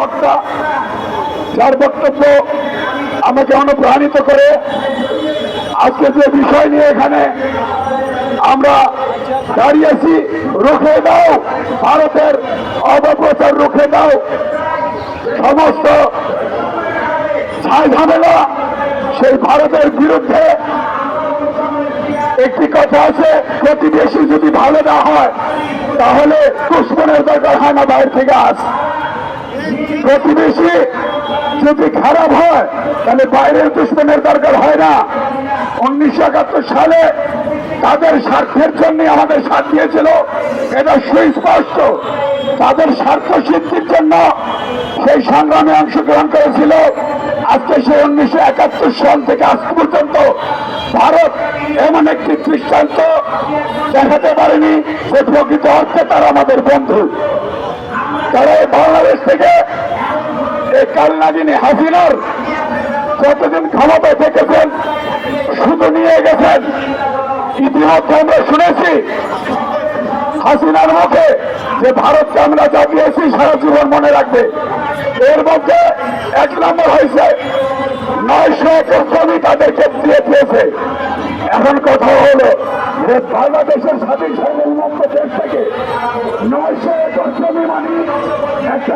বক্তা, যার বক্তব্য আমাকে অনুপ্রাণিত করে আজকে যে বিষয় নিয়ে এখানে আমরা দাঁড়িয়েছি, রুখে দাও ভারতের অপপ্রচার, রুখে দাও সমস্ত ঝামেলা। সেই ভারতের বিরুদ্ধে একটি কথা আছে, প্রতিবেশী যদি ভালো না হয় তাহলে দুশ্মনের দরকার হয় না বাইরে থেকে আস। প্রতিবেশী যদি খারাপ হয় তাহলে বাইরের দুশ্মনের দরকার হয় না। 1971 সালে তাদের স্বার্থের জন্য আমাদের সাথ দিয়েছিল, এটা সুস্পষ্ট। তাদের স্বার্থ সিদ্ধির জন্য সেই সংগ্রামে অংশগ্রহণ করেছিল। আজকে সেই 1971 সাল থেকে আজ পর্যন্ত ভারত এমন একটি দৃষ্টান্ত দেখাতে পারেনি যে প্রকৃত অর্থে তারা আমাদের বন্ধু। তারা এই বাংলাদেশ থেকে এই কালনাগিনী হাসিনার যতদিন ক্ষমতায় থেকেছেন শুধু নিয়ে গেছেন। ইতিমধ্যে আমরা শুনেছি হাসিনার মুখে যে ভারতকে আমরা জাগিয়েছি সারা জীবন মনে রাখবে। এর মধ্যে 1 নম্বর হয়েছে 900 একর জমি তাদেরকে দিয়ে দিয়েছে। এখন কথা হলো যে বাংলাদেশের স্বাধীন সার্বভৌমত্ব দেশ থেকে 900 একর জমি মানে একটা